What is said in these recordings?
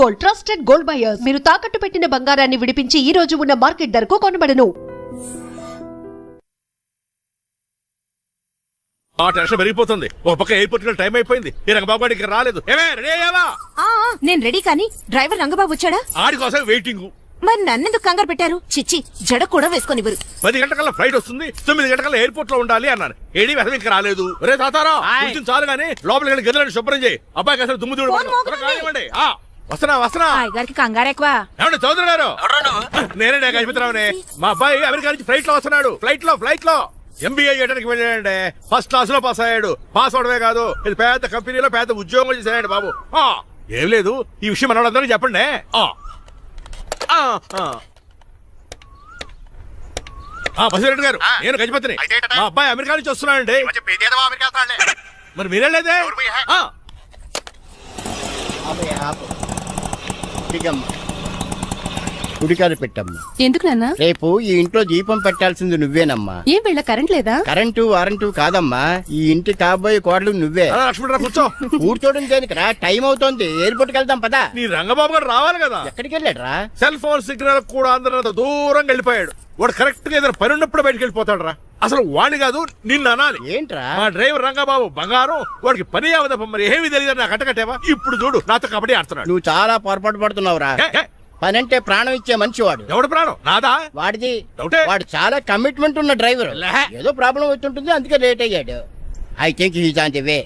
Gold, trusted gold buyers. మీరు తాకట్టు పెట్టిన బంగారాన్ని విడిపించి ఈ రోజు ఉన్న మార్కెట్ ధరకు కొనబడను. ఆ టెన్షన్ పెరిగిపోతుంది. ఒక పక్క ఎయిర్పోర్ట్ లో టైం అయిపోయింది. ఈ రంగబాబు గారికి రాలేదు. ఏమే రెడీ అయ్యావా? నేను రెడీ కానీ డ్రైవర్ రంగబాబు వచ్చాడా? ఆడి కోసం వెయిటింగ్. మరి నన్నెందుకు కంగారు పెట్టారు? చిచ్చి, జడ కూడా వేసుకొనివ్వరు. 10 గంటల ఫ్లైట్ వస్తుంది, 9 గంటల ఎయిర్పోర్ట్ లో ఉండాలి అన్నాను. ఏడీ వెధవ ఇంకా రాలేదు. రే తాతారా, కూర్చుని చాలు గానీ లోపలికి వెళ్ళి గదిలో శుభ్రం చేయి. అబ్బాయికి అసలు దుమ్ము దూడు వస్తున్నా. గారికి కంగారు ఎక్కువ. ఏమండి చౌదరి గారు? నేనే గజపతిరావునే. మా అబ్బాయి అమెరికా నుంచి ఫ్లైట్ లో వస్తున్నాడు. ఫ్లైట్ లో MBA చేయడానికి వెళ్ళాడండి. ఫస్ట్ క్లాస్ లో పాస్ అయ్యాడు. పాస్ అవడమే కాదు, ఇది పెద్ద కంపెనీలో పెద్ద ఉద్యోగం చేశాడు బాబు. ఏం లేదు, ఈ విషయం మన వాళ్ళందరికీ చెప్పండి. బసిరెడ్డి గారు, నేను గజపతిని. మా అబ్బాయి అమెరికా నుంచి వస్తున్నాడండి. మరి మీరేలేదే? గుడికారు పెట్టమ్మా. ఎందుకు నాన్న? రేపు ఈ ఇంట్లో దీపం పెట్టాల్సింది నువ్వేనమ్మా. ఏం వీళ్ళ కరెంట్ లేదా? కరెంటు వారంటూ కాదమ్మా, ఈ ఇంటి కాబోయే కోడలు నువ్వే. లక్ష్మణరావు కూర్చో. కూర్చోడం దేనికిరా, టైం అవుతోంది. ఎయిర్పోర్ట్ కి వెళ్దాం పదా. నీ రంగబాబు గారు రావాలి కదా. ఎక్కడికి వెళ్ళాడురా? సెల్ ఫోన్ సిగ్నల్ కూడా అందరూ దూరంగా వెళ్ళిపోయాడు. వాడు కరెక్ట్ గా ఏదైనా పని ఉన్నప్పుడు బయటకు వెళ్ళిపోతాడు రా. అసలు వాణి కాదు, నిన్ను అనాలి. ఏంట్రా? మా డ్రైవర్ రంగబాబు బంగారం. వాడికి పని అవదప్ప. మరి ఏమి తెలియదు నాకు కట్టకట్టేవా? ఇప్పుడు చూడు, నాతో కబడ్డీ ఆడుతున్నాడు. నువ్వు చాలా పొరపాటు పడుతున్నావురా. పని అంటే ప్రాణం ఇచ్చే మనిషి వాడు. ఎవడు ప్రాణం? నాదా? వాడిది. డౌటే. వాడు చాలా కమిట్మెంట్ ఉన్న డ్రైవర్. ఏదో ప్రాబ్లం వచ్చుంటుంది, అందుకే లేట్ అయ్యాడు. I think he's on the way.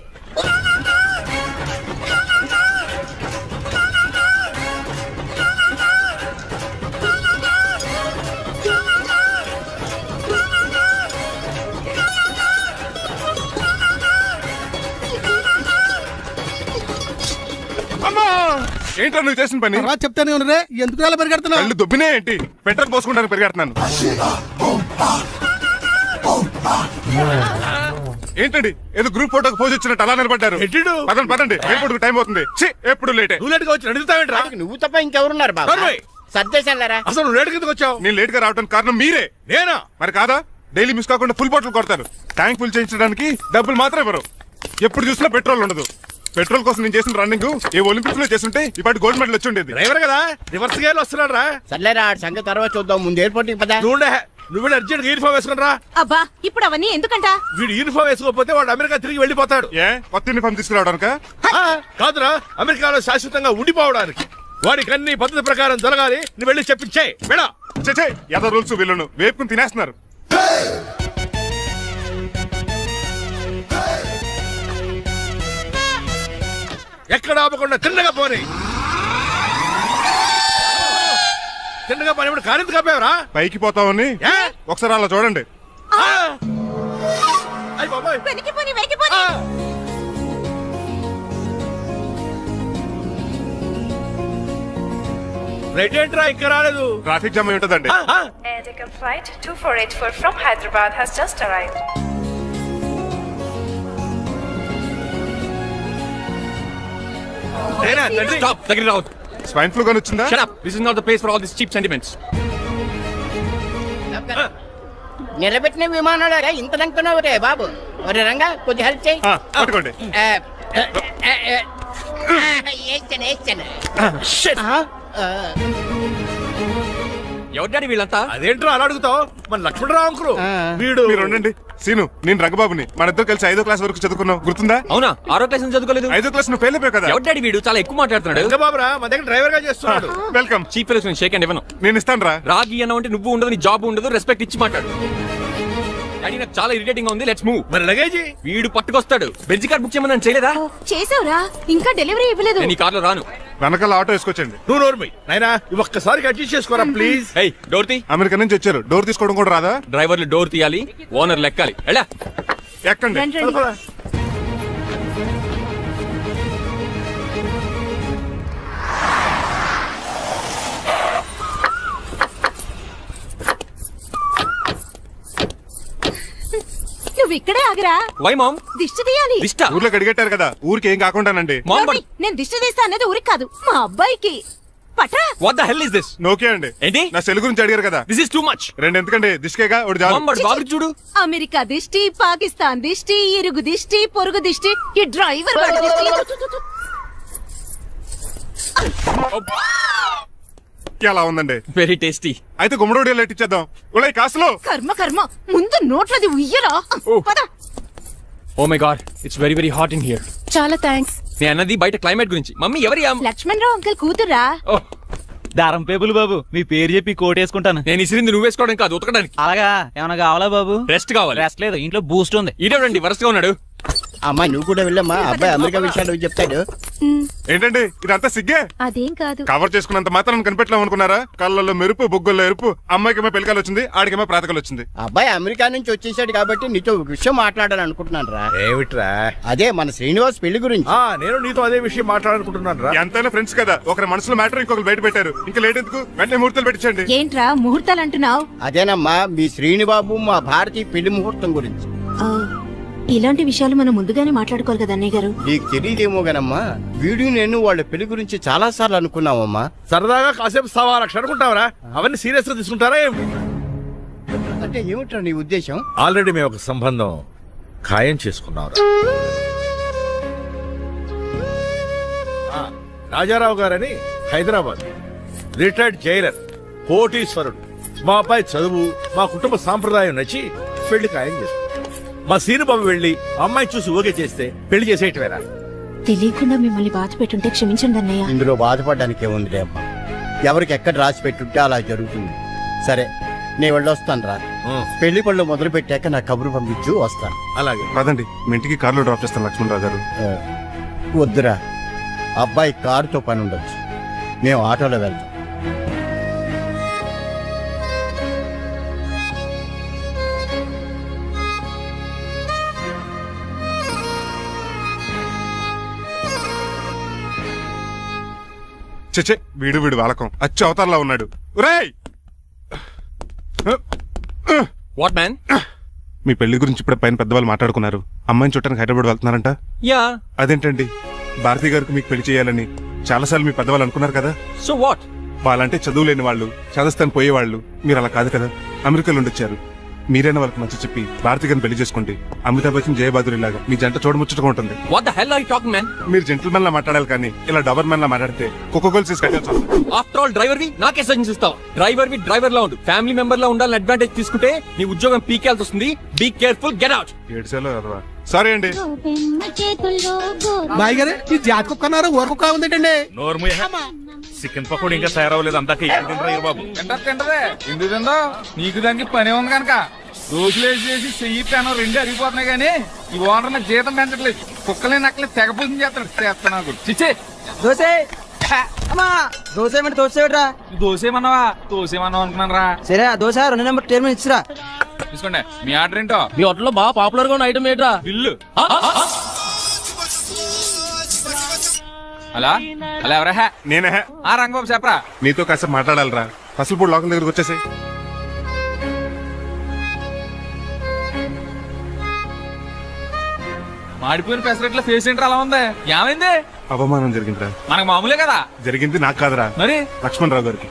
ఏంటో నువ్వు చేసిన పని? చెప్తానే ఉన్నదే, ఎందుకు అలా పరిగెడుతున్నావు? కళ్ళు దుబ్బినే ఏంటి? పెట్రోల్ పోసుకుంటాను పరిగెడుతున్నాను. ఏంటండి ఏదో గ్రూప్ ఫోటోకి పోజ్ ఇచ్చినట్టు అలా నిలబడ్డారు? పదండి, ఎయిర్పోర్ట్ టైం అవుతుంది. ఎప్పుడు లేటే. నువ్వు లేట్ గా వచ్చి అడుగుతావేంట్రా? నువ్వు తప్ప ఇంకెవరున్నారు బాబా? సర్దేశారా? అసలు నువ్వు లేట్ కిందకు వచ్చావు. నేను లేట్ గా రావడానికి కారణం మీరే. నేనా? మరి కాదా? డైలీ మిస్ కాకుండా ఫుల్ బాటిల్ కొడతాను. ట్యాంక్ ఫుల్ చేయించడానికి డబ్బులు మాత్రం ఇవ్వరు. ఎప్పుడు చూసినా పెట్రోల్ ఉండదు. పెట్రోల్ కోసం నేను చేసిన రన్నింగ్ ఏ ఒలింపిక్స్ లో చేస్తుంటే ఇప్పటి గోల్డ్ మెడల్ వచ్చి ఉండేది. డ్రైవర్ కదా, రివర్స్ గేర్ వస్తున్నాడు రా. సర్లేరా, సంగతి తర్వాత చూద్దాం. ముందు ఎయిర్పోర్ట్ కి పదా. నువ్వు అర్జెంట్ యూనిఫామ్ వేసుకుని రా. అబ్బా, ఇప్పుడు అవన్నీ ఎందుకంట? వీడు యూనిఫామ్ వేసుకోకపోతే వాడు అమెరికా తిరిగి వెళ్ళిపోతాడు. ఏ కొత్త యూనిఫామ్ తీసుకురావడానిక? కాదురా, అమెరికాలో శాశ్వతంగా ఉండిపోవడానికి. వాడికి అన్ని పద్ధతి ప్రకారం జరగాలి. నువ్వు వెళ్ళి చెప్పించే మేడా. ఏదో రూల్స్ వీళ్ళను వేపుకుని తినేస్తున్నారు. ఎక్కడ ఆపకుండా తిన్నగా పోనీ. తిన్నగా పోనీ కారింత కాపేవరా? పైకి పోతావని ఒకసారి అలా చూడండి. రైట్ ఏంట్రా ఇంకా రాలేదు? ట్రాఫిక్ జామ్ అయి ఉంటదండి. Flight 2484 from Hyderabad has just arrived. Stop! Take it out. Swine flu గాని వచ్చిందా? Shut up! This is not the place for all these cheap sentiments. నిలబెట్టిన విమానాలు ఇంత లంకున్నావు రే బాబు. ఒరే రంగా, కొద్ది హెల్ప్ చేయి. పట్టుకోండి. ఎవరు డాడీ వీళ్ళంతా? అదేంట్రా అలా అడుగుతావు? మన లక్ష్మణరావు అంకులు వీడు. మీరు ఉండండి. సీను, నేను రంగబాబుని. మన ఇద్దరు కలిసి 5వ క్లాస్ వరకు చదువుకున్నాం, గుర్తుందా? అవునా? 6వ క్లాస్ చదువుకోలేదు. 5వ క్లాస్ నువ్వు ఫెయిల్ అయిపోయావు కదా. ఎవరు డాడీ వీడు? చాలా ఎక్కువ మాట్లాడుతున్నాడు. రంగబాబురా, మన దగ్గర డ్రైవర్ గా చేస్తున్నాడు. వెల్కమ్. చీఫ్ ఫెలోస్ నేను షేక్ అండ్ ఇవ్వను. నేను ఇస్తాను రా. రాగి అన్న అంటే నువ్వు ఉండదు, నీ జాబ్ ఉండదు, రెస్పెక్ట్ ఇచ్చి మాట్లాడు. డాడీ నాకు చాలా ఇరిటేటింగ్ గా ఉంది. Let's move. మరి లగేజీ వీడు పట్టుకొస్తాడు. బెంజ్ కార్ బుక్ చేయమని చేయలేదా? చేసావురా, ఇంకా డెలివరీ ఇవ్వలేదు. నేను ఈ కార్లో రాను. వెనకాల ఆటో వేసుకొచ్చండి. నువ్వు నోర్మై నాయనా, ఒక్కసారి అడ్జస్ట్ చేసుకోరా ప్లీజ్. ఏయ్, డోర్ తీ. అమెరికా నుంచి వచ్చారు, డోర్ తీసుకోవడం కూడా రాదా? డ్రైవర్లు డోర్ తీయాలి, ఓనర్ లెక్కాలి. ఎలా ఎక్కండి. నువ్వు ఇక్కడే ఆగరా. Why mom? దిష్టి తీయాలి. దిష్ట? ఊర్లో కడిగట్టారు కదా, ఊరికి ఏం కాకుండానండి. నేను దిష్టి తీస్తా అనేది ఊరికి కాదు, మా అబ్బాయికి. పట్రా. What the hell is this? నోకే అండి. ఏంటి? నా సెల్ గురించి అడిగారు కదా. This is too much. రెండు ఎందుకండి, దిష్కేగా ఒకటి చాలు. బాబు చూడు, అమెరికా దిష్టి, పాకిస్తాన్ దిష్టి, ఇరుగు దిష్టి, పొరుగు దిష్టి, ఈ డ్రైవర్ దిష్టి. ఎలా ఉందండి? Very tasty. అయితే గుమ్మడి లైట్ ఇచ్చేద్దాం. ఉలై కాసులో కర్మ కర్మ ముందు నోట్లది ఉయ్యరా పద. Oh my god, it's very very hot in here. చాలా థ్యాంక్స్. నేను అన్నది బయట క్లైమేట్ గురించి. మమ్మీ ఎవరి లక్ష్మణ్ రావు అంకుల్ కూతురా. దారం పేపులు బాబు, మీ పేరు చెప్పి కోటేసుకుంటాను. నేను ఇసిరింది నువ్వు వేసుకోవడం కాదు, ఉతకడానికి. అలాగా ఏమైనా కావాలా బాబు? రెస్ట్ కావాలి. రెస్ట్ లేదు, ఇంట్లో బూస్ట్ ఉంది. ఇదేనండి వరుసగా ఉన్నాడు. అమ్మాయి నువ్వు కూడా వెళ్ళమ్మా, అబ్బాయి అమెరికా విషయాలు చెప్తాడు. ఏంటండి ఇదంతా సిగ్గే? అదేం కాదు. కవర్ చేసుకున్నంత మాత్రం కనిపెట్టలేం అనుకున్నారా? కళ్ళల్లో మెరుపు, బొగ్గుల్లో ఎరుపు. అమ్మాయికేమో పెళ్ళికాలు వచ్చింది, ఆడికేమో ప్రాతకాలు వచ్చింది. అబ్బాయి అమెరికా నుంచి వచ్చేసాడు కాబట్టి నీతో ఒక విషయం మాట్లాడాలని అనుకుంటున్నాను రా. ఏమిట్రా? అదే మన శ్రీనివాస్ పెళ్లి గురించి. నేను నీతో అదే విషయం మాట్లాడాలనుకుంటున్నాను రా. ఎంతైనా ఫ్రెండ్స్ కదా, ఒకరి మనసులో మ్యాటర్ ఇంకొకరు బయట పెట్టారు. ఇంకా లేట్ ఎందుకు, వెంటనే ముహూర్తాలు పెట్టించండి. ఏంట్రా ముహూర్తాలు అంటున్నావు? అదేనమ్మా మీ శ్రీనిబాబు మా భారతి పెళ్లి ముహూర్తం గురించి. ఇలాంటి విషయాలు మనం ముందుగానే మాట్లాడుకోవాలి కదా అన్నయ్య గారు. నీకు తెలియదేమో గనమ్మా, వీడియో నేను వాళ్ళ పెళ్లి గురించి చాలా సార్లు అనుకున్నావమ్మా. సరదాగా కాసేపు 1.25 అనుకుంటావరా? అవన్నీ సీరియస్ గా తీసుకుంటారా ఏమి? అంటే ఏమిట్రా నీ ఉద్దేశం? ఆల్రెడీ మేము ఒక సంబంధం ఖాయం చేసుకున్నాం. రాజారావు గారని హైదరాబాద్ రిటైర్డ్ జైలర్, కోటీశ్వరుడు. మా అబ్బాయి చదువు, మా కుటుంబ సాంప్రదాయం నచ్చి పెళ్లి ఖాయం చేసుకున్నాం. మా సీనుబాబు వెళ్ళి అమ్మాయి చూసి ఓకే చేస్తే పెళ్లి చేసేయటమేనా? తెలియకుండా మిమ్మల్ని బాధ పెట్టుంటే క్షమించండి అన్నయ్య. ఇందులో బాధపడడానికి ఏముందిలే అమ్మా, ఎవరికి ఎక్కడ రాసి పెట్టుంటే అలా జరుగుతుంది. సరే నేను వెళ్ళొస్తాను రా. పెళ్లి పళ్ళు మొదలు పెట్టాక నా కబురు పంపించు, వస్తాను. అలాగే. పదండి, మీ ఇంటికి కార్లో డ్రాప్ చేస్తాను లక్ష్మణరావు గారు. వద్దురా, అబ్బాయి కారుతో పని ఉండొచ్చు, మేము ఆటోలో వెళ్తాం. చచ్చే, వీడు వాలకం అచ్చు అవతారంలో ఉన్నాడు. రేయ్, వాట్ మ్యాన్? మీ పెళ్లి గురించి ఇప్పుడే పైన పెద్దవాళ్ళు మాట్లాడుకున్నారు. అమ్మాయిని చూడటానికి హైదరాబాద్ వెళ్తున్నారంట. యా. అదేంటండి, భారతి గారికి మీకు పెళ్లి చేయాలని చాలాసార్లు మీ పెద్దవాళ్ళు అనుకున్నారు కదా. So what? వాళ్ళంటే చదువు లేని వాళ్ళు, చదస్తాను పోయేవాళ్ళు. మీరు అలా కాదు కదా, అమెరికాలో ఉండొచ్చారు. మీరైనా వాళ్ళకి మంచి చెప్పి భారతి గారిని పెళ్లి చేసుకోండి. అమితాబ్ బచ్చన్, జయబాదురి లాగా మీ జంట చూడముచ్చటగా ఉంటుంది. What the hell are you talking man? మీరు జెంటిల్మెన్ లా మాట్లాడాలి కానీ ఇలా డబర్ మ్యాన్ లా మాట్లాడితే కోకోకోల్ సీస్ కట్టాల్సి వస్తుంది. ఆఫ్టర్ ఆల్ డ్రైవర్ వి నాకే సజెషన్ ఇస్తావు? డ్రైవర్ లా ఉండు, ఫ్యామిలీ మెంబర్ లా ఉండాలని అడ్వాంటేజ్ తీసుకుంటే నీ ఉద్యోగం పీకేల్సి వస్తుంది. Be careful, get out. ఏడ్చేలో కదవా. సారీ అండి. బాయ్ గారే ఈ జాతి కుక్కన్నారు ఊరకుక్క ఉందేటండి. చికెన్ పకోడీ ఇంకా తయారవ్వలేదు, అందాక బాబు. ఎందుకు తిందో? నీకు దానికి పని ఉంది కనుక దోశలేసి చెయ్యి పెనం 2 అరిగిపోతున్నాయి కానీ ఈ ఓనర్ నాకు జీతం పెంచట్లేదు. కుక్కలే నక్కలే తెగ పూజం చేస్తాను. చిచ్చే దోశ దోశ దోశరా దోసేమన్నావా? దోసేమన్నావు అనుకున్నాను రా. సరే, ఆ దోశ 2 నెంబర్ టేబుల్ ఇచ్చిరా. తీసుకోండి. మీ ఆర్డర్ ఏంటో? మీ హోటల్లో బాగా పాపులర్ గా ఉన్న ఐటమ్ ఏంట్రా? బిల్లు. అలా అలా ఎవరా? నేనే. ఆ రంగబాబు చెప్పరా. నీతో కాసేపు మాట్లాడాలరా. పసుపుడు లోకల్ దగ్గరకు వచ్చేసి. మాడిపోయిన పెసరట్ల ఫేస్ ఏంటర్ అలా ఉంది? ఏమైంది? అవమానం జరిగిందిరా. మనకు మామూలే కదా. జరిగింది నాకు కాదురా, మరి లక్ష్మణరావు గారికి.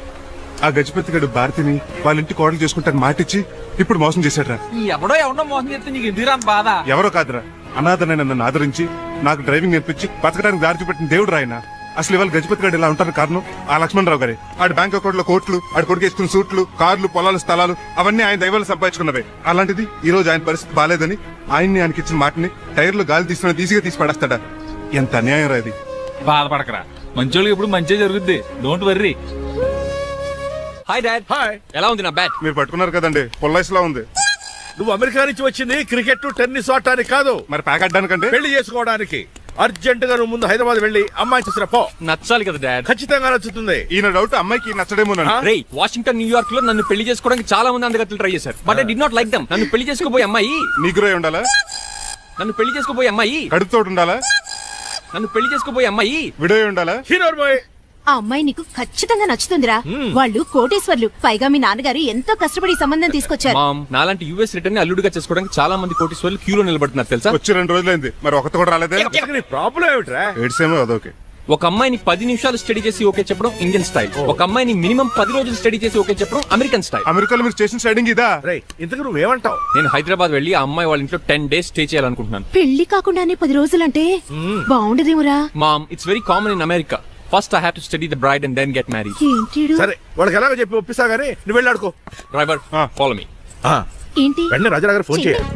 ఆ గజపతిగడు భారతిని వాళ్ళ ఇంటి కోడలు చేసుకుంటాను మాటిచ్చి ఇప్పుడు మోసం చేశాడ్రా. ఈ ఎవడో మోసం చేస్తే నీకు ఎందుకు అంత బాధ? ఎవరో కాదురా, అనాథనైన నన్ను ఆదరించి నాకు డ్రైవింగ్ నేర్పించి బతకడానికి దారి చూపెట్టిన దేవుడు రాయన. అసలు ఇవాళ గజపతి గారు ఇలా ఉంటారు కారణం ఆ లక్ష్మణరావు గారే. ఆడి బ్యాంక్ అకౌంట్ లో కోట్లు, ఆడి కొడుకు వేసుకున్న సూట్లు, కార్లు, పొలాలు, స్థలాలు అవన్నీ ఆయన దైవాలు సంపాదించుకున్నవే. అలాంటిది ఈ రోజు ఆయన పరిస్థితి బాలేదని ఆయనకి ఇచ్చిన మాటని టైర్లు గాలి తీసుకుని ఈజీగా తీసి పడేస్తాడా? ఎంత అన్యాయం రా ఇది. బాధపడకరా, మంచోళ్ళకి ఇప్పుడు మంచి జరుగుద్ది. Don't worry. Hi dad. Hi. ఎలా ఉంది నా బ్యాట్? మీరు పట్టుకున్నారు కదండి, పొల్లైస్ లా ఉంది. నువ్వు అమెరికా నుంచి వచ్చింది క్రికెట్, టెన్నిస్ ఆడటానికి కాదు, మరి ప్యాక్ అడ్డానికంటే పెళ్లి చేసుకోవడానికి. అర్జెంట్ గా నువ్వు ముందు హైదరాబాద్ వెళ్ళి అమ్మాయి చూసిన పో. నచ్చాలి కదా డాడ్. ఖచ్చితంగా నచ్చుతుంది. ఈయన డౌట్ అమ్మాయికి నచ్చడేమో. రే, వాషింగ్టన్, న్యూయార్క్ లో నన్ను పెళ్లి చేసుకోవడానికి చాలా మంది అందగత్తలు ట్రై చేశారు. But I do not like them. నన్ను పెళ్లి చేసుకోబోయే అమ్మాయి నీగురై ఉండాలా? నన్ను పెళ్లి చేసుకోబోయే అమ్మాయి కడుపుతోటి ఉండాలా? నన్ను పెళ్లి చేసుకోబోయే అమ్మాయి విడోయి ఉండాలా? హీరోర్ బాయ్. ఆ అమ్మాయి నీకు ఖచ్చితంగా నచ్చుతుందిరా. వాళ్ళు కోటేశ్వర్లు, పైగా మీ నాన్నగారు ఎంతో కష్టపడి సంబంధం తీసుకొచ్చారు. మామ్, నాలాంటి యూఎస్ రిటర్న్ అల్లుడుగా చేసుకోవడానికి చాలా మంది కోటీశ్వర్లు క్యూలో నిలబడుతున్నారు తెలుసా? వచ్చి 2 రోజులైంది, మరి ఒకటి కూడా రాలేదే. నీ ప్రాబ్లం ఏమిట్రా? ఏడ్సేమో అదొకే. ఒక అమ్మాయిని 10 నిమిషాలు స్టడీ చేసి ఓకే చెప్పడం ఇండియన్ స్టైల్. ఒక అమ్మాయిని మినిమం 10 రోజులు స్టడీ చేసి ఓకే చెప్పడం అమెరికన్ స్టైల్. అమెరికాలో మీరు స్టేషన్ స్టైడింగ్ ఇదా? రేయ్, ఇంతకు నువ్వేమంటావు? నేను హైదరాబాద్ వెళ్ళి ఆ అమ్మాయి వాళ్ళ ఇంట్లో 10 days స్టే చేయాలనుకుంటున్నాను. పెళ్లి కాకుండానే 10 రోజులంటే బాగుండదేమురా? Mom, it's very common in America. First I have to study the bride and then get married. ఏంటిడు సరే వాడికి ఎలాగో చెప్పి ఒప్పిస్తా గానీ నువ్వు వెళ్ళి ఆడుకో. Driver follow me. ఏంటి వెంటనే రాజారావు గారు ఫోన్ చేయాలి.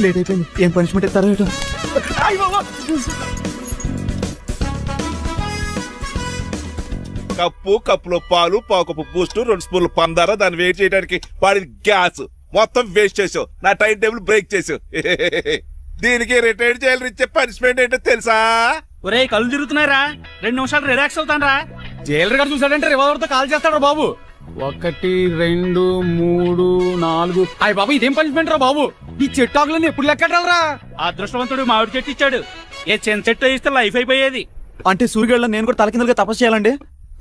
లేట్ అయిపోయింది. ఏం పనిష్మెంట్ ఇస్తారో ఏటో. కప్పులో పాలు పావుకప్పు బూస్ట్ 2 స్పూన్లు పందార దాన్ని వేట్ చేయడానికి వాడి గ్యాస్ మొత్తం వేస్ట్ చేసావు. నా టైం టేబుల్ బ్రేక్ చేసావు. దీనికి రిటైర్డ్ చేయాలి ఇచ్చే పనిష్మెంట్ ఏంటో తెలుసా? ఒరే కళ్ళు తిరుగుతున్నారా, 2 నిమిషాలు రిలాక్స్ అవుతానరా. జైలర్ గారు చూసాడంటే రివాల్వర్ తో కాల్ చేస్తాడు బాబు. 1 2 3 4 అయ్య బాబు ఇదేం పనిష్మెంట్ రా బాబు. ఈ చెట్టు ఆకులన్నీ ఎప్పుడు లెక్కటరా. అదృష్టవంతుడు మామిడి చెట్టు ఇచ్చాడు. ఏ చిన్న చెట్టు ఇస్తే లైఫ్ అయిపోయేది. అంటే సూర్యుగళ్ళ నేను కూడా తలకిందులుగా తపస్సు చేయాలండి?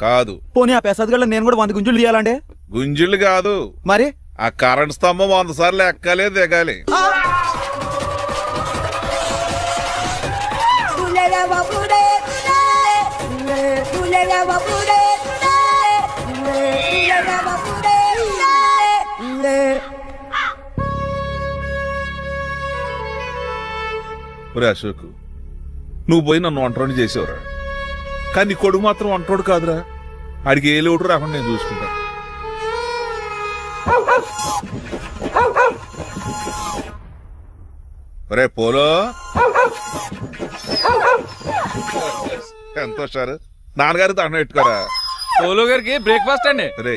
కాదు. పోనీ ఆ పెసాద్ నేను కూడా 100 గుంజులు తీయాలండి? గుంజులు కాదు, మరి ఆ కరెంట్ స్తంభం 100 సార్లు ఎక్కాలే దిగాలి. అశోక్, నువ్వు పోయి నన్ను ఒంటరిని చేసేవరా, కానీ నీ కొడుకు మాత్రం ఒంటరోడు కాదురా. ఆడికి ఏ లోటు రాకుండా నేను చూసుకుంటా. రే పోలో, ఎంత సార్ నాన్నగారు దండం పెట్టుకోరా. పోలో గారికి బ్రేక్ఫాస్ట్ అండి. రే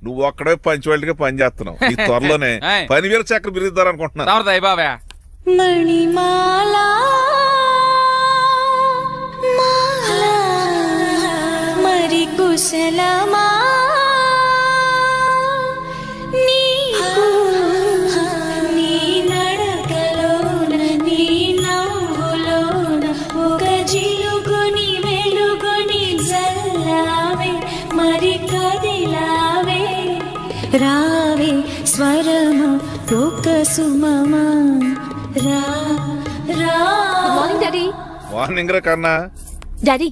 నువ్వు ఒక్కడే పంచువాళ్ళగా పని చేస్తున్నావు. ఈ త్వరలోనే 10,000 చక్రం బిరుద్దారు అనుకుంటున్నా. బాబా మణిమాలా మరి కుశలమా నీకు నీ నడకలోన నీ నవ్వులోన ఒక జిలుగుని వెలుగుని జల్లావే మరి కదిలావే రావే స్వరము ఒక సుమమా రా రా. మార్నింగ్ రా కన్నా. డాడీ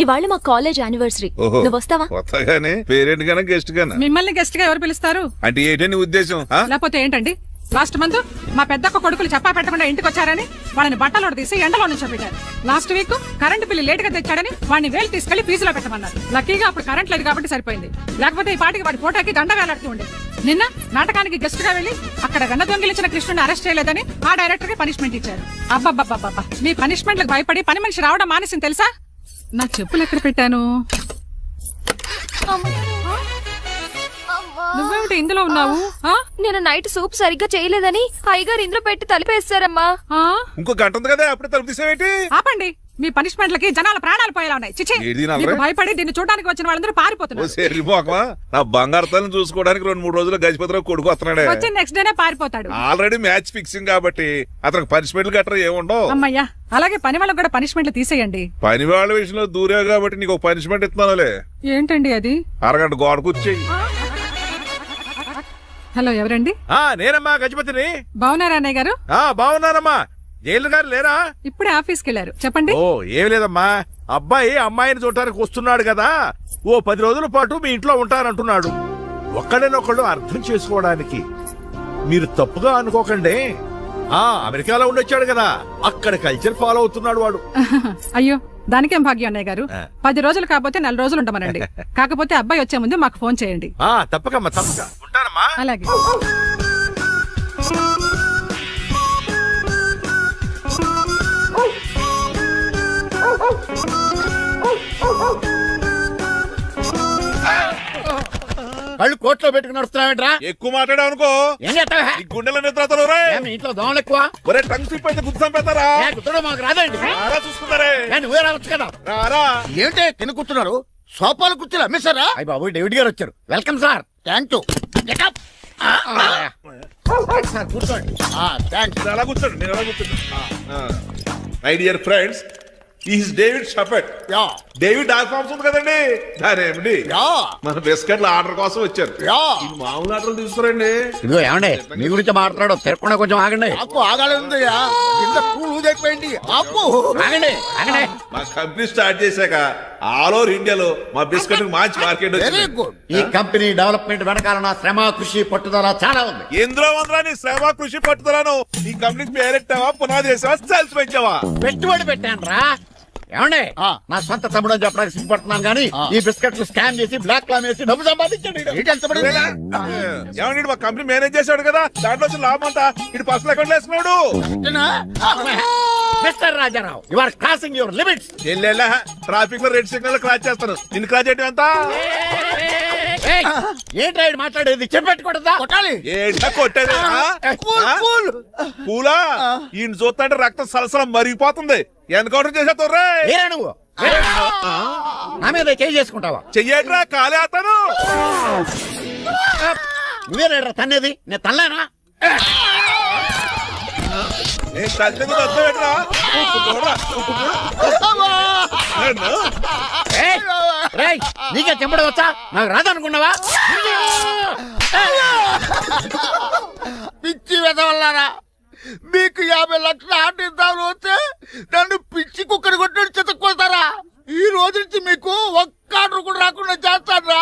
ఇవాళ మా కాలేజ్ యానివర్సరీ, నువ్వు వస్తావా? వస్తాగానే పేరెంట్ గానా గెస్ట్ గానా? మిమ్మల్ని గెస్ట్ గా ఎవరు పిలుస్తారు? అంటే ఏంటని ఉద్దేశం? లేకపోతే ఏంటండి, లాస్ట్ మంత్ మా పెద్దక్క కొడుకులు చెప్పా పెట్టకుండా ఇంటికి వచ్చారని వాళ్ళని బట్టలు తీసి ఎండలో నుంచోబెట్టారు. Last week current bill late గా తెచ్చాడని వాడిని వేలు తీసుకెళ్లి ఫీజులో పెట్టమన్నారు. లక్కీగా అప్పుడు కరెంట్ లేదు కాబట్టి సరిపోయింది, లేకపోతే ఈ పాటికి వాడి ఫోటోకి దండ వేలాడుతూ ఉండేది. నిన్న నాటకానికి గెస్ట్ గా వెళ్లి అక్కడ వెన్న దొంగిలించిన కృష్ణుని అరెస్ట్ చేయలేదని ఆ డైరెక్టర్ కి పనిష్మెంట్ ఇచ్చారు. అబ్బబ్బబ్బబ్బా, మీ పనిష్మెంట్లకు భయపడి పని మనిషి రావడం మానేసింది తెలుసా? నా చెప్పులు ఎక్కడ పెట్టాను? నువ్వేమిటి ఇందులో ఉన్నావు? నేను నైట్ సూప్ సరిగ్గా చేయలేదని అయ్యగారు ఇందులో పెట్టి తలిపేస్తారమ్మా. ఇంకో గంట ఉంది కదా, అప్పుడే తలుపు తీసేవేంటి? ఆపండి, మీ పనిష్మెంట్లకి జనాల ప్రాణాలు పోయేలా ఉన్నాయి. చిచి, మీకు భయపడి దీన్ని చూడడానికి వచ్చిన వాళ్ళందరూ పారిపోతున్నారు. నా బంగారు తల్లిని చూసుకోవడానికి 2-3 రోజులు గజపతిరావు కొడుకు వస్తున్నాడే. వచ్చి నెక్స్ట్ డేనే పారిపోతాడు. ఆల్రెడీ మ్యాచ్ ఫిక్సింగ్ కాబట్టి అతనికి పనిష్మెంట్లు గట్రా ఏముండవు. అమ్మయ్యా, అలాగే పని వాళ్ళకి కూడా పనిష్మెంట్లు తీసేయండి. పని వాళ్ళ విషయంలో దూరే కాబట్టి నీకు పనిష్మెంట్ ఇస్తున్నానులే. ఏంటండి అది? అరగంట గోడ కూర్చేయి. హలో, ఎవరండి? నేనమ్మా గజపతిని. బాగున్నారా అన్నయ్య గారు? బాగున్నానమ్మా. జైలు గారు లేరా? ఇప్పుడే ఆఫీస్కి వెళ్ళారు. చెప్పండి. ఓ ఏం లేదమ్మా, అబ్బాయి అమ్మాయిని చూడటానికి వస్తున్నాడు కదా, ఓ 10 రోజుల పాటు మీ ఇంట్లో ఉంటానంటున్నాడు. ఒక్కడనొక్కడు అర్థం చేసుకోవడానికి మీరు తప్పుగా అనుకోకండి. అమెరికాలో ఉండొచ్చాడు కదా, అక్కడ కల్చర్ ఫాలో అవుతున్నాడు వాడు. అయ్యో, దానికేం భాగ్యం అన్నయ్య గారు. 10 రోజులు కాకపోతే 4 రోజులు ఉంటామనండి. కాకపోతే అబ్బాయి వచ్చే ముందు మాకు ఫోన్ చేయండి. తప్పకమ్మా, తప్పక ఉంటానమ్మా. అలాగే. కళ్ళు కోట్లో పెట్టుకుని వస్తున్నావేంట్రా? ఎక్కువ మాట్లాడావు అనుకో గుండెల నిద్రతలు. ఇంట్లో దోమలు ఎక్కువ. ఒరే టంగ్ స్లిప్ అయితే గుర్తు చంపేస్తారా? గుర్తుడం మాకు రాదండి. చూసుకుంటారే. నువ్వే రావచ్చు కదా. ఏంటి తిని కూర్చున్నారు? సోఫాలు కూర్చొని అమ్మేశారా? అయ్యి బాబు, డేవిడ్ గారు వచ్చారు. Welcome sir. Thank you. కూర్చోండి. అలా కూర్చోండి, నేను అలా కూర్చోండి. My dear friends, is David షఫెట్. డేవిడ్ డాగ్ ఫార్మ్స్ ఉంది కదండి, దానేమిటి మన బిస్కెట్ల ఆర్డర్ కోసం వచ్చారు. మామూలు ఆర్డర్లు తీసుకురండి. ఇదిగో ఏమండి, మీ గురించి మాట్లాడు, తిరగకుండా కొంచెం ఆగండి. ఆపు, ఆగాలి. ఆగండి ఆగండి. మా కంపెనీ స్టార్ట్ చేశాక ఆల్ ఓవర్ ఇండియాలో మా బిస్కెట్ మంచి మార్కెట్. Very good. ఈ కంపెనీ డెవలప్మెంట్ వెనకాల నా శ్రమ, కృషి, పట్టుదల చాలా ఉంది. ఎందులో ఉందా నీ శ్రమ, కృషి, పట్టుదలను? ఈ కంపెనీకి పేరెట్టావా, పునాది వేసావా, సేల్స్ పెంచావా? పెట్టుబడి పెట్టాను రా. ఏమండే నా సొంత తమ్ముడు అని చెప్పడానికి సిగ్గుపడుతున్నాను కానీ ఈ బిస్కెట్లు స్కాన్ చేసి బ్లాక్ క్లామ్ వేసి డబ్బు సంపాదించండి. ఏమండి మా కంపెనీ మేనేజ్ చేశాడు కదా, దాంట్లో వచ్చిన లాభం అంతా ఇటు పర్సనల్ అకౌంట్ వేసుకున్నాడు. Mister Rajarao you are crossing your limits. Traffic లో రెడ్ సిగ్నల్ క్రాస్ చేస్తాను, నిన్ను క్రాస్ చేయడం ఎంత? ఏంటి రైడ్ మాట్లాడేది చెప్పెట్టుకూడదా? కొట్టాలి. ఏంటా కొట్టేది? పూలా ఈయన చూస్తుంటే రక్తం సలసలం మరిగిపోతుంది. ఎన్కౌంటర్ చేసేతో నువ్వు నా మీద చేయి చేసుకుంటావా? చెయ్యట్రా కాలే అతను. నువ్వేనా తన్నేది? నేను తనలేనా? నీకే చెంపడం వచ్చా? నాకు రాదనుకున్నావా? పిచ్చి వెదవల్లారా, మీకు 50 లక్షల ఆటిద్దాలు వస్తే నన్ను పిచ్చి కుక్కని కొట్టి చెతక్కొస్తారా? ఈ రోజు నుంచి మీకు ఒక్క ఆర్డర్ కూడా రాకుండా చేస్తారా?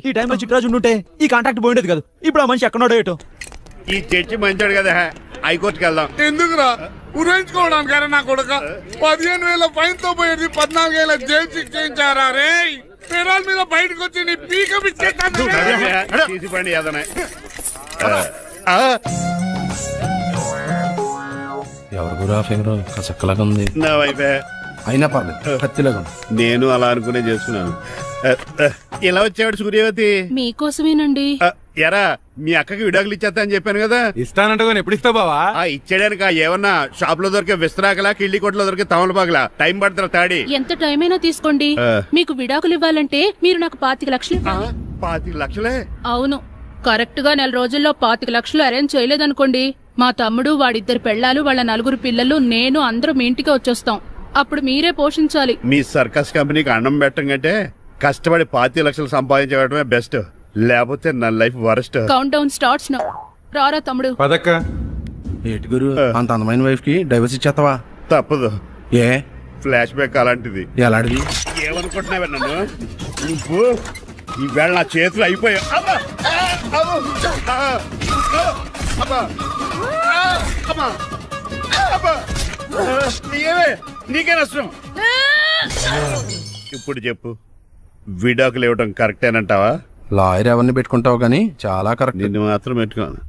ఈ టైంలో చిట్రాజు ఉండుంటే ఈ కాంటాక్ట్ పోయిండేది కదా. ఇప్పుడు ఆ మనిషి ఎక్కడో ఏటో. ఈ చర్చి మంచాడు కదా, హైకోర్టుకి వెళ్దాం. ఎందుకురా ఉరేంచుకోవడానికి నా కొడుక 15,000 ఫైన్ తో పోయేది 14 ఏళ్ళ జైలు శిక్ష చేయించారా రే? పెరాల మీద బయటకు వచ్చి నీ పీక బిచ్చేస్తాను. ఎవరు గురా ఫింగర్ కసక్కలాగా ఉంది. నా వైపే అయినా పర్లేదు, కత్తిలాగా ఉంది. నేను అలా అనుకునే చేస్తున్నాను. ఇలా వచ్చాడు సూర్యవతి. మీకోసమేనండి. ఎరా మీ అక్కకి విడాకులు ఇచ్చేస్తా అని చెప్పాను కదా. ఇస్తానంటే ఎప్పుడు ఇస్తావు బావా? ఇచ్చేయడానికి ఏమన్నా షాప్ లో దొరికే విస్తరాకలా, కిళ్ళి కొట్లో దొరికే తమలపాకలా టైం పడుతున్నా తాడి. ఎంత టైం అయినా తీసుకోండి. మీకు విడాకులు ఇవ్వాలంటే మీరు నాకు 25 లక్షలు ఇవ్వాలి. 25 లక్షలే? అవును. కరెక్ట్ గా 4 రోజుల్లో 25 లక్షలు అరేంజ్ చేయలేదనుకోండి, మా తమ్ముడు, వాడిద్దరు పెళ్ళాలు, వాళ్ళ 4 పిల్లలు, నేను అందరూ మీ ఇంటికి వచ్చేస్తాం. అప్పుడు మీరే పోషించాలి. మీ సర్కస్ కంపెనీకి అన్నం పెట్టం కంటే కష్టపడి 25 లక్షలు సంపాదించడమే బెస్ట్. లేకపోతే నా life worst. Count down starts now. రారా తమ్ముడు. పదక్క. ఏటి గురు, అంత అందమైన వైఫ్ కి డైవర్స్ ఇచ్చేస్తావా? తప్పదు. ఏ ఫ్లాష్ బ్యాక్ అలాంటిది. ఎలాంటిది? ఏమనుకుంటున్నావా నన్ను? నువ్వు ఈవేళ నా చేతులు అయిపోయావు. నీకే నష్టం. ఇప్పుడు చెప్పు, విడాకులు ఇవ్వడం కరెక్టేనంటావా? లాయర్ ఎవరిని పెట్టుకుంటావు గానీ చాలా కరెక్ట్. నిన్ను మాత్రం పెట్టుకోను.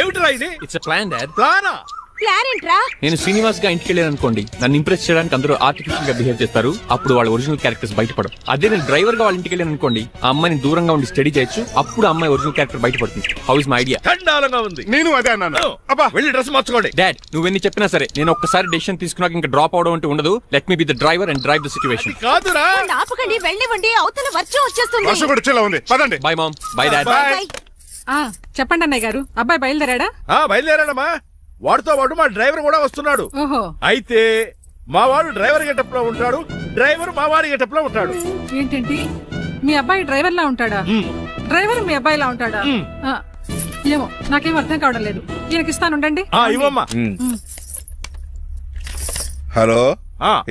ఏమిటిరా ఇది? It's plan dad. ప్లానా? ప్లాన్ ఏంట్రా? నేను శ్రీనివాస్ గా ఇంటికి వెళ్ళాను అనుకోండి, నన్ను ఇంప్రెస్ చేయడానికి అందరూ ఆర్టిఫిషియల్ గా బిహేవ్ చేస్తారు. అప్పుడు వాళ్ళ ఒరిజినల్ క్యారెక్టర్స్ బయటపడవు. అదే నేను డ్రైవర్ గా వాళ్ళ ఇంటికి వెళ్ళాను అనుకోండి, ఆ అమ్మాయిని దూరంగా ఉండి స్టడీ చేయొచ్చు. అప్పుడు అమ్మాయి ఒరిజినల్ క్యారెక్టర్ బయటపడుతుంది. How is my idea? ఖండాలంగా ఉంది. నేను అదే అన్నాను. అబ్బా వెళ్ళి డ్రెస్ మార్చుకోండి. డాడ్ నువ్వెన్ని చెప్పినా సరే నేను ఒక్కసారి డెసిషన్ తీసుకున్నాక ఇంకా డ్రాప్ అవడం అంటే ఉండదు. Let me be the driver and drive the situation. కాదురా, ఆపకండి, వెళ్ళివ్వండి. అవతల వర్షం వచ్చేస్తుంది. వర్షం కూడా వచ్చేలా ఉంది. పదండి. Bye mom. Bye dad. చెప్పండి అన్నయ్య గారు, అబ్బాయి బయలుదేరాడా? బయలుదేరాడమ్మా. వాడితో పాటు మా డ్రైవర్ కూడా వస్తున్నాడు. ఓహో. అయితే మా వాడు డ్రైవర్ గెటప్ లో ఉంటాడు, డ్రైవర్ మా వాడి గెటప్ లో ఉంటాడు. ఏంటండి, మీ అబ్బాయి డ్రైవర్ లా ఉంటాడా? డ్రైవర్ మీ అబ్బాయి లా ఉంటాడా? ఏమో నాకేం అర్థం కావడం లేదు. ఈయనకి ఇస్తాను, ఉండండి. ఇవ్వమ్మా. హలో,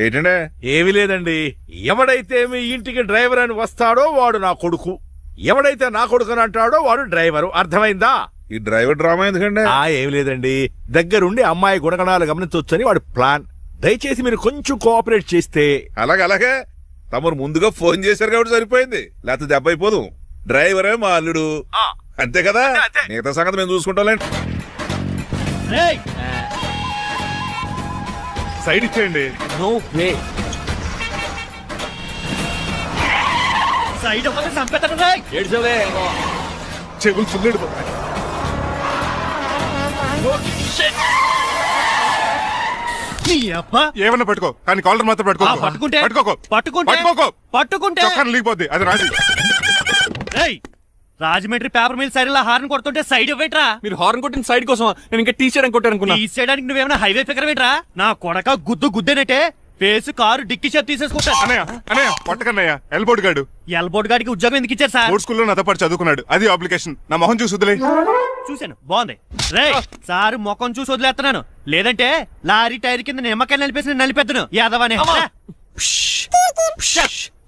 ఏంటంటే? ఏమీ లేదండి. ఎవడైతే మీ ఇంటికి డ్రైవర్ అని వస్తాడో వాడు నా కొడుకు, ఎవడైతే నా కొడుకు అని అంటాడో వాడు డ్రైవరు. అర్థమైందా? ఈ డ్రైవర్ డ్రామా ఎందుకండి? ఏమి లేదండి, దగ్గరుండి అమ్మాయి గుణగణాలు గమనించొచ్చని వాడి ప్లాన్. దయచేసి మీరు కొంచెం కోఆపరేట్ చేస్తే. అలాగే తమరు ముందుగా ఫోన్ చేశారు కాబట్టి సరిపోయింది, లేకపోతే దెబ్బ అయిపోదు. డ్రైవరే మా అల్లుడు, అంతే కదా. మిగతా సంగతి మేము చూసుకుంటాం. సైడ్ ఇచ్చేయండి. No way. సైడ్ ఒక సంపేతనే ఏడ్చవే. చెవులు చుల్లెడు. ఏమన్నా పట్టుకో, కానీ కాలర్ మాత్రం పట్టుకోకు. చొక్కాను లీగిపోద్ది, అది రాజీ. Rajahmundry paper mill side horn కొడుతుంటే సైడ్ ఇవ్వట్రా. మీరు హార్న్ కొట్టిన సైడ్ కోసం నేను ఇంకా టీ షర్ట్ కొట్టారనుకున్నా. తీసేయడానికి నువ్వేమైనా హైవే ఫిగర్ వేట్రా? నా కొడక గుద్దేనట్టే ఫేస్ కారు డిక్కి షేప్ తీసేసుకుంటా. అన్నయ్య పట్టకన్నయ్య, ఎల్బోర్డ్ గాడు. ఎల్బోర్డ్ గాడికి ఉద్యోగం ఎందుకు ఇచ్చారు సార్? బోర్డ్ స్కూల్లో నాతో పాటు చదువుకున్నాడు, అది అప్లికేషన్. నా మొహం చూసి వదిలే. చూశాను, బాగుంది. రే సార్ మొఖం చూసి వదిలేస్తున్నాను, లేదంటే లారీ టైర్ కింద నిమ్మకాయ నలిపేసి నలిపేద్దును యాదవనే.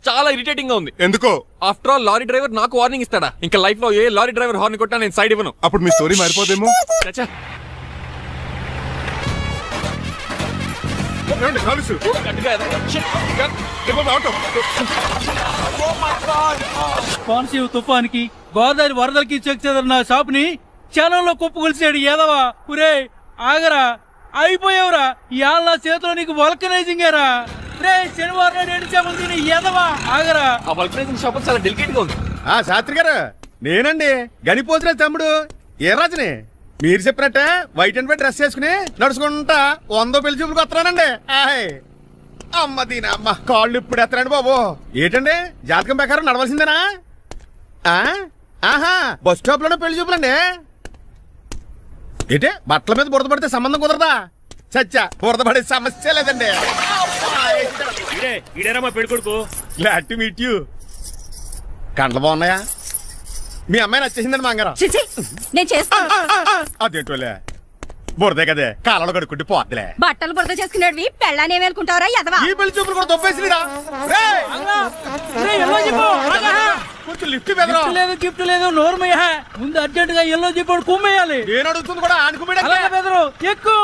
చాలా ఇరిటేటింగ్ గా ఉంది. ఎందుకో? ఆఫ్టర్ ఆల్ లారీ డ్రైవర్ నాకు వార్నింగ్ ఇస్తాడా? ఇంకా లైఫ్ లో ఏ లారీ డ్రైవర్ హార్న్ కొట్టా నేను సైడ్ ఇవ్వను. అప్పుడు మీ స్టోరీ మారిపోదేమో. చచ్చా. ఏమండి, కాలుసు? గట్టిగా ఎదగ. Shit. ఇవ్వండి, ఆటో. పాన్సీవ్ తుఫానికి గోదావరి వరదలకి చెక్ చెదరిన షాప్ ని క్షణంలో కుప్పకొలిసాడు ఏదవా. పురే ఆగరా, అయిపోయావురా. ఇవాళ నా చేతిలో నీకు వల్కనైజింగ్ ఏరా. రే శనివారం నాడు ఏడిచాముంది ఏదవా, ఆగరా. ఆ వల్కనైజింగ్ షాప్ చాలా డెలికేట్ గా ఉంది. శాస్త్రి గారు, నేనండి గనిపోతున్న తమ్ముడు ఏ రాజుని. మీరు చెప్పినట్టే వైట్ అండ్ వైట్ డ్రెస్ వేసుకుని నడుచుకుంటా 100 పెళ్లి చూపులకు వస్తున్నానండి. అమ్మ దీని అమ్మ కాళ్ళు ఇప్పుడు ఎత్తరండి బాబు. ఏంటండి జాతకం ప్రకారం నడవలసిందేనా? ఆహా, బస్ స్టాప్ లోనే పెళ్లి చూపులండి. ఏంటి బట్టల మీద బురద పడితే సంబంధం కుదరదా? చచ్చా, బురద పడే సమస్య లేదండి. మా పెళ్లి కొడుకు. Glad to meet you. కండ్లు బాగున్నాయా? మీ అమ్మాయి నచ్చేసిందండి మంగారం. నేను చేస్తాను. అదేంటోలే, బురదే కదే కాలంలో కడుక్కుంటే పోద్దులే. బట్టలు బురద చేసుకునేవి పెళ్ళాన్ని ఏమనుకుంటావరా ఎదవా. ఈ పెళ్లి చూపులు కూడా దొబ్బేసిందిరా. కొంచెం లిఫ్ట్ బెదరా. లేదు గిఫ్ట్ లేదు, నోర్మయ్య. ముందు అర్జెంట్ గా ఎల్లో చెప్పాడు కుమ్మేయాలి. నేను అడుగుతుంది కూడా ఆనుకుపోయాడు. అలాగే బెదరు ఎక్కువ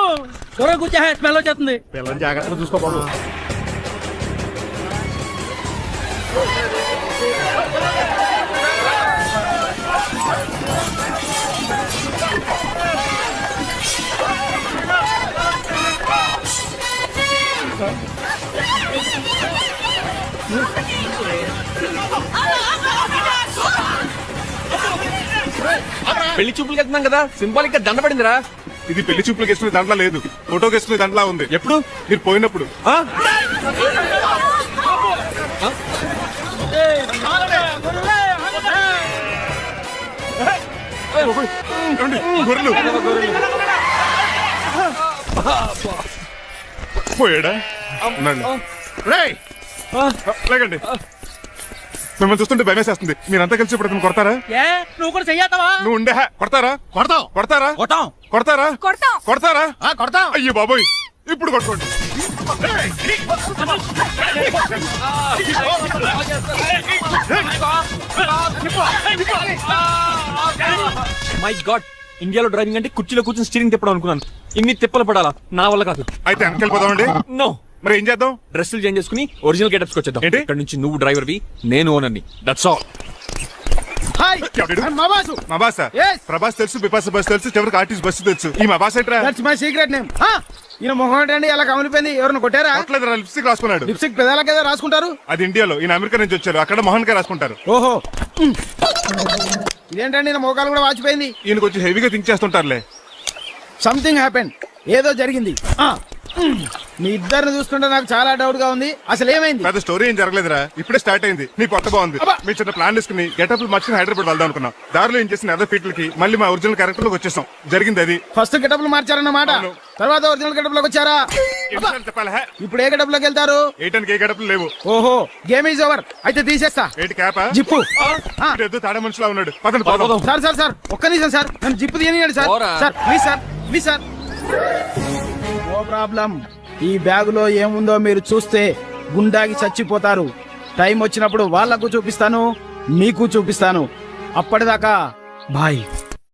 త్వరగా కూర్చో, స్మెల్ వచ్చేస్తుంది. పిల్లలు జాగ్రత్తగా చూసుకోకూడదు. పెళ్లి చూపులకి వెళ్తున్నాం కదా, సింబాలిక్ గా దండ పడిందిరా. ఇది పెళ్లి చూపులకు వేసుకునే దాంట్లో లేదు, ఫోటోకి వేసుకునే దాంట్లో ఉంది. ఎప్పుడు? మీరు పోయినప్పుడు. గొర్రెలు పోయాడా? లేకండి, మిమ్మల్ని చూస్తుంటే భయమేసేస్తుంది. మీరంతా కలిసి ఇప్పుడు కొడతారా? నువ్వు కూడా చెయ్యతావా? నువ్వు ఉండే కొడతారా? కొడతారా? కొడతారా? కొడతారా? కొడతాం. అయ్యో బాబోయ్, ఇప్పుడు కొట్టుకోండి. మై గాడ్, ఇండియాలో డ్రైవింగ్ అంటే కుర్చీలో కూర్చొని స్టీరింగ్ తిప్పడం అనుకున్నాను. ఇన్ని తిప్పలు పడాలా? నా వల్ల కాదు. అయితే వెనకెళ్ళిపోదామండి. నో. మరి ఏం చేద్దాం? డ్రెస్సులు చేంజ్ చేసుకుని ఒరిజినల్ గెటప్స్ వచ్చేద్దాం. ఏంటి? ఇక్కడ నుంచి నువ్వు డ్రైవర్ వి, నేను ఓనర్ ని. That's all. మా బాసు. మా బాస? ప్రభాస్ తెలుసు, బిపాస బస్ తెలుసు, చివరికి ఆర్టిస్ట్ బస్సు తెలుసు. ఈ మా బాస్ ఏంట్రా? That's my secret name. ఈయన మొహం ఏంటండి అలా కమిలిపోయింది? ఎవరిని కొట్టారా? కొట్టలేదురా, లిప్స్టిక్ రాసుకున్నాడు. లిప్స్టిక్ పెదాలకి ఏదో రాసుకుంటారు. అది ఇండియాలో, ఈయన అమెరికా నుంచి వచ్చారు. అక్కడ మోహన్ గారు రాసుకుంటారు. ఓహో, ఇదేంటండి నా మోకాలు కూడా వాచిపోయింది. ఈయన కొంచెం హెవీగా థింక్ చేస్తుంటారులే. సంథింగ్ హ్యాపెన్, ఏదో జరిగింది. మీ ఇద్దరిని చూస్తుంటే నాకు చాలా డౌట్ గా ఉంది. అసలు ఏమైంది? పెద్ద స్టోరీ ఏం జరగలేదురా, ఇప్పుడే స్టార్ట్ అయింది. నీ కొత్త బాగుంది. మీ చిన్న ప్లాన్ తీసుకుని గెటప్లు మార్చుకుని హైదరాబాద్ వెళ్దాం అనుకున్నాం. దారిలో ఏం చేసిన అదర్ ఫీట్లకి మళ్ళీ మా ఒరిజినల్ క్యారెక్టర్ లోకి వచ్చేసాం. జరిగింది అది. ఫస్ట్ గెటప్లు మార్చారన్నమాట, తర్వాత ఒరిజినల్ గెటప్ లోకి వచ్చారా? చెప్పాలా? ఇప్పుడు ఏ గెటప్ లోకి వెళ్తారు? ఏటానికి ఏ గెటప్లు లేవు. ఓహో, గేమ్ ఈజ్ ఓవర్. అయితే తీసేస్తా. ఏంటి క్యాపా? జిప్పు. ఏదో తాడే మనుషులా ఉన్నాడు. పదండి పోదాం. సార్ ఒక్క నిమిషం సార్, నన్ను జిప్పు తీయనియండి sir. Sir please sir. No problem. ఈ బ్యాగులో ఏముందో మీరు చూస్తే గుండాకి చచ్చిపోతారు. టైం వచ్చినప్పుడు వాళ్లకు చూపిస్తాను, మీకు చూపిస్తాను. అప్పటిదాకా బాయ్.